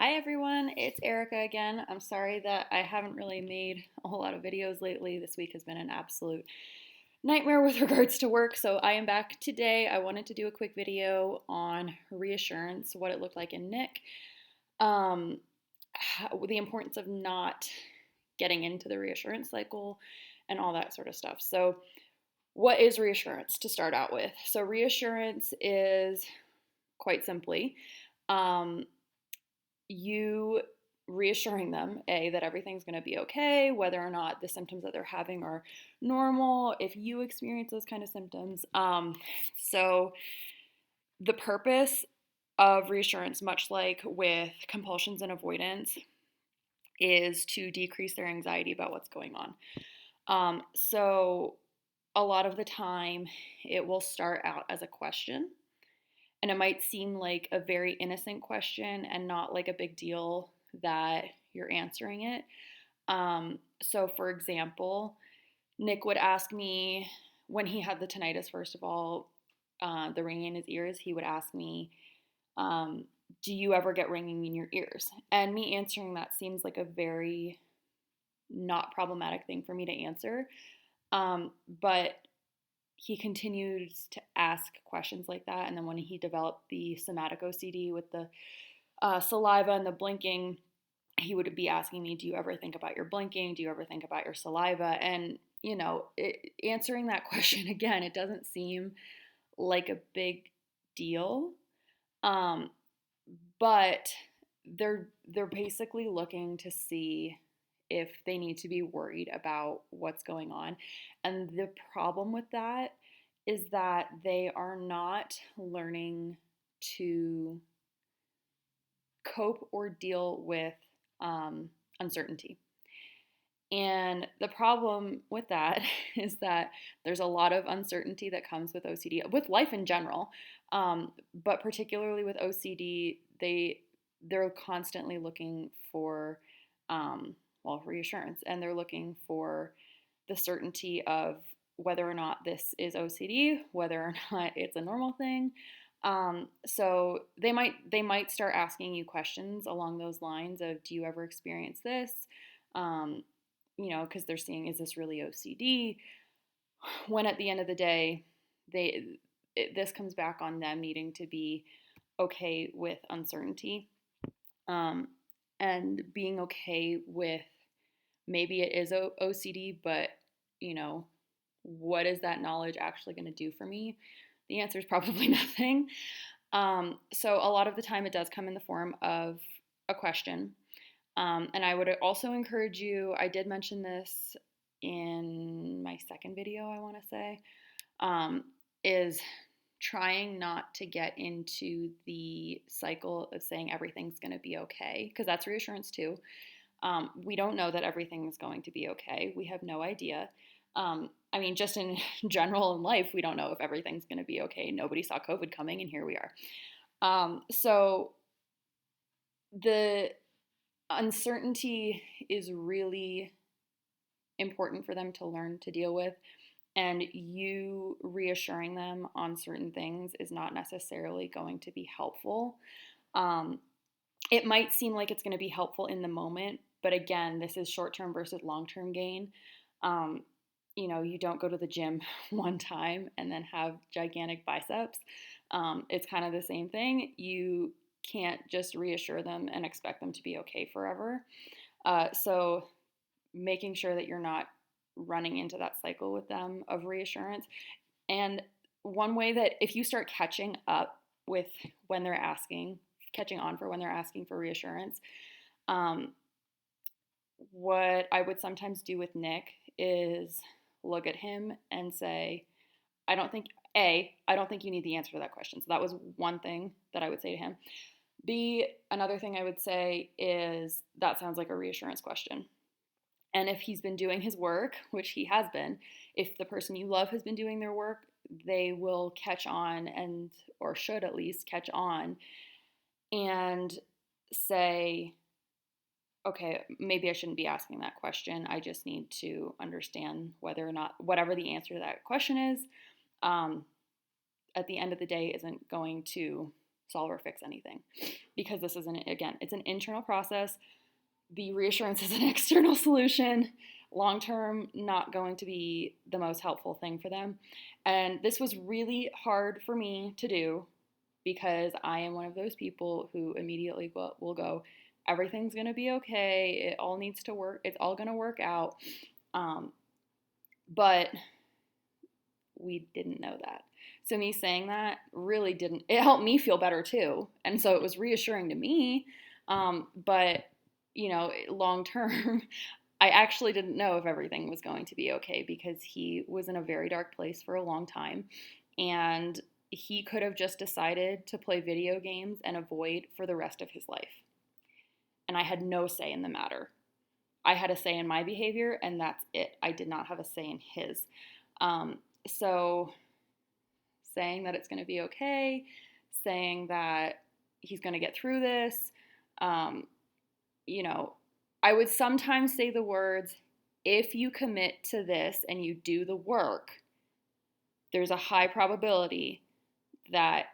Hi everyone, it's Erica again. I'm sorry that I haven't really made a whole lot of videos lately. This week has been an absolute nightmare with regards to work, so I am back today. I wanted to do a quick video on reassurance, what it looked like in Nick, um, the importance of not getting into the reassurance cycle, and all that sort of stuff. So, what is reassurance to start out with? So, reassurance is quite simply, um, you reassuring them, A, that everything's going to be okay, whether or not the symptoms that they're having are normal, if you experience those kind of symptoms. So, the purpose of reassurance, much like with compulsions and avoidance, is to decrease their anxiety about what's going on. So, a lot of the time, it will start out as a question. And it might seem like a very innocent question and not like a big deal that you're answering it. So, for example, Nick would ask me when he had the tinnitus, first of all, the ringing in his ears, he would ask me, um, do you ever get ringing in your ears? And me answering that seems like a very not problematic thing for me to answer. But he continues to ask questions like that. And then when he developed the somatic OCD with the saliva and the blinking, he would be asking me, do you ever think about your blinking? Do you ever think about your saliva? And, answering that question again, it doesn't seem like a big deal. Um, but they're basically looking to see if they need to be worried about what's going on. And the problem with that is that they are not learning to cope or deal with uncertainty. And the problem with that is that there's a lot of uncertainty that comes with OCD, with life in general, but particularly with OCD, they're constantly looking for reassurance, and they're looking for the certainty of whether or not this is OCD, whether or not it's a normal thing. So they might start asking you questions along those lines of, do you ever experience this? Um, because they're seeing, is this really OCD? When at the end of the day, this comes back on them needing to be okay with uncertainty, um, and being okay with maybe it is OCD, but you know, what is that knowledge actually going to do for me? The answer is probably nothing. So a lot of the time, it does come in the form of a question. And I would also encourage you, I did mention this in my second video, I want to say, is trying not to get into the cycle of saying everything's going to be okay, because that's reassurance too. We don't know that everything is going to be okay. We have no idea. Just in general in life, we don't know if everything's going to be okay. Nobody saw COVID coming, and here we are. So the uncertainty is really important for them to learn to deal with, and you reassuring them on certain things is not necessarily going to be helpful. Um, it might seem like it's going to be helpful in the moment, but again, this is short-term versus long-term gain. Um, you don't go to the gym one time and then have gigantic biceps. It's kind of the same thing. You can't just reassure them and expect them to be okay forever. So making sure that you're not running into that cycle with them of reassurance. And one way that if you start catching up with when they're asking, catching on for when they're asking for reassurance, what I would sometimes do with Nick is look at him and say, I don't think you need the answer to that question. So that was one thing that I would say to him. B, another thing I would say is, that sounds like a reassurance question. And if he's been doing his work, which he has been, if the person you love has been doing their work, they will catch on, or should at least catch on, and say, okay, maybe I shouldn't be asking that question. I just need to understand whether or not whatever the answer to that question is, at the end of the day, isn't going to solve or fix anything, because this is it's an internal process. The reassurance is an external solution. Long term, not going to be the most helpful thing for them. And this was really hard for me to do because I am one of those people who immediately will go, everything's going to be okay. It all needs to work. It's all going to work out. But we didn't know that. So me saying that really didn't, it helped me feel better too. And so it was reassuring to me. But, long term, I actually didn't know if everything was going to be okay because he was in a very dark place for a long time. And he could have just decided to play video games and avoid for the rest of his life. And I had no say in the matter. I had a say in my behavior, and that's it. I did not have a say in his. So saying that it's going to be okay, saying that he's going to get through this, I would sometimes say the words, if you commit to this and you do the work, there's a high probability that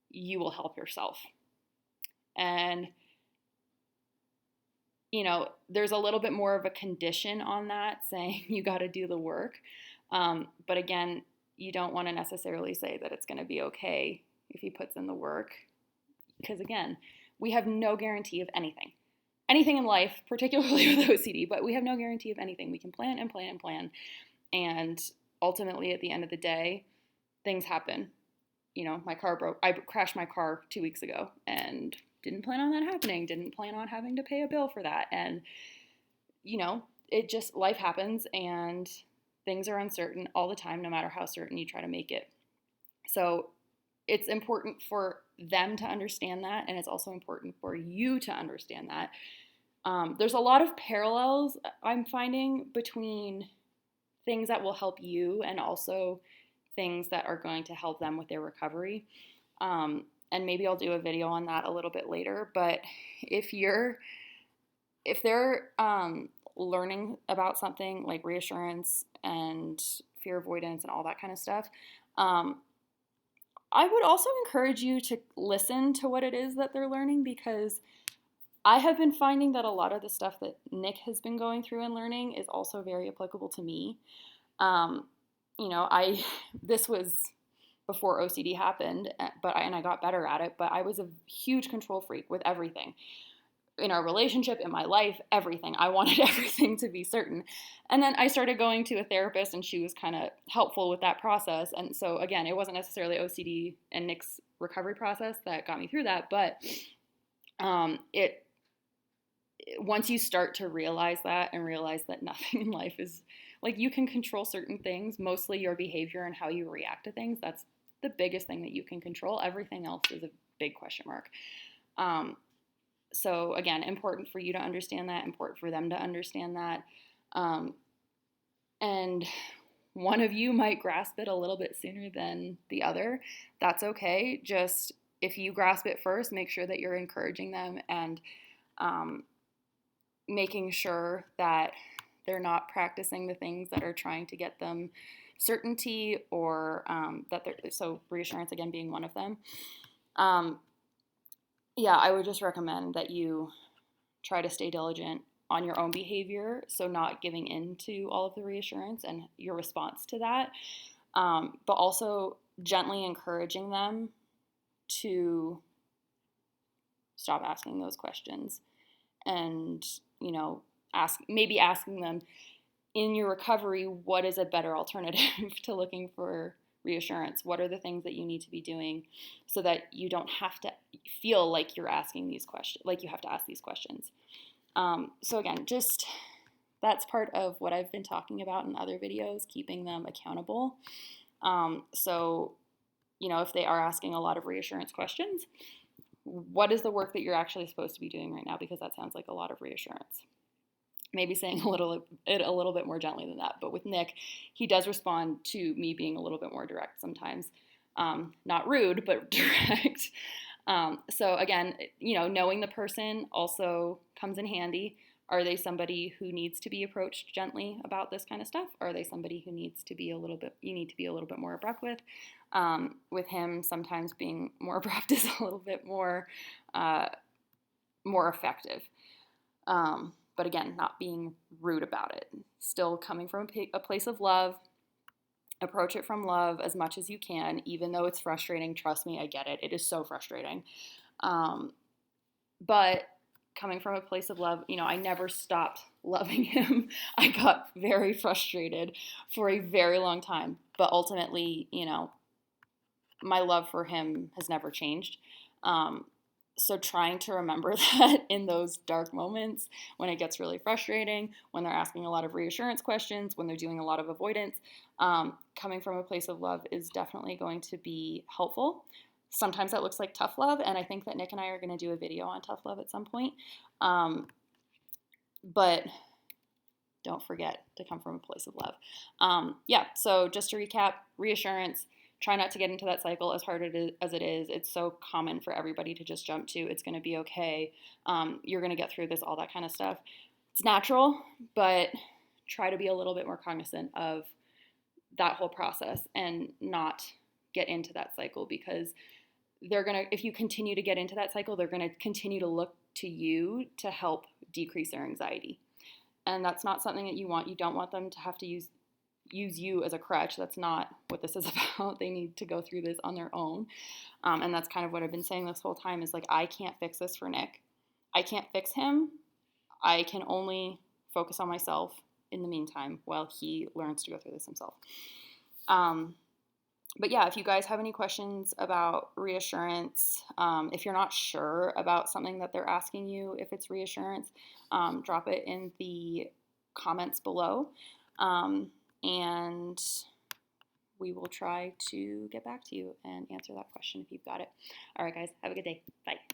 you will help yourself. And, there's a little bit more of a condition on that, saying you got to do the work. But again, you don't want to necessarily say that it's going to be okay if he puts in the work. Because again, we have no guarantee of anything. Anything in life, particularly with OCD, but we have no guarantee of anything. We can plan and plan and plan. And ultimately, at the end of the day, things happen. My car broke. I crashed my car 2 weeks ago and didn't plan on that happening. Didn't plan on having to pay a bill for that. And, it just, life happens and things are uncertain all the time, no matter how certain you try to make it. So it's important for them to understand that, and it's also important for you to understand that. There's a lot of parallels I'm finding between things that will help you and also things that are going to help them with their recovery. And maybe I'll do a video on that a little bit later. But if they're learning about something like reassurance and fear avoidance and all that kind of stuff, I would also encourage you to listen to what it is that they're learning, because I have been finding that a lot of the stuff that Nick has been going through and learning is also very applicable to me. This was before OCD happened, and I got better at it, but I was a huge control freak with everything. In our relationship, in my life, everything. I wanted everything to be certain. And then I started going to a therapist, and she was kind of helpful with that process. And so again, it wasn't necessarily OCD and Nick's recovery process that got me through that, but once you start to realize that and realize that nothing in life is, like, you can control certain things, mostly your behavior and how you react to things. That's the biggest thing that you can control. Everything else is a big question mark. So again, important for you to understand that, important for them to understand that. And one of you might grasp it a little bit sooner than the other. That's okay. Just if you grasp it first, make sure that you're encouraging them and making sure that they're not practicing the things that are trying to get them certainty, or so reassurance again being one of them. I would just recommend that you try to stay diligent on your own behavior, so not giving in to all of the reassurance and your response to that, but also gently encouraging them to stop asking those questions, and asking them in your recovery, what is a better alternative to looking for reassurance? What are the things that you need to be doing so that you don't have to feel like you're asking these questions, like you have to ask these questions? So again, just that's part of what I've been talking about in other videos, keeping them accountable. So if they are asking a lot of reassurance questions, what is the work that you're actually supposed to be doing right now? Because that sounds like a lot of reassurance. Maybe saying a little bit more gently than that. But with Nick, he does respond to me being a little bit more direct sometimes. Not rude, but direct. So again, knowing the person also comes in handy. Are they somebody who needs to be approached gently about this kind of stuff? Are they somebody who needs to be a little bit, you need to be a little bit more abrupt with? With him, sometimes being more abrupt is a little bit more effective. But again, not being rude about it. Still coming from a place of love. Approach it from love as much as you can, even though it's frustrating. Trust me, I get it. It is so frustrating. But coming from a place of love, I never stopped loving him. I got very frustrated for a very long time. But ultimately, my love for him has never changed. So trying to remember that in those dark moments when it gets really frustrating, when they're asking a lot of reassurance questions, when they're doing a lot of avoidance, coming from a place of love is definitely going to be helpful. Sometimes that looks like tough love, and I think that Nick and I are going to do a video on tough love at some point. But don't forget to come from a place of love. So just to recap, reassurance. Try not to get into that cycle as hard as it is. It's so common for everybody to just jump to, it's going to be okay. You're going to get through this, all that kind of stuff. It's natural, but try to be a little bit more cognizant of that whole process and not get into that cycle, because if you continue to get into that cycle, they're going to continue to look to you to help decrease their anxiety. And that's not something that you want. You don't want them to have to use you as a crutch. That's not what this is about. They need to go through this on their own. And that's kind of what I've been saying this whole time is like, I can't fix this for Nick. I can't fix him. I can only focus on myself in the meantime while he learns to go through this himself. But yeah, if you guys have any questions about reassurance, if you're not sure about something that they're asking you, if it's reassurance, drop it in the comments below. And we will try to get back to you and answer that question if you've got it. All right, guys, have a good day. Bye.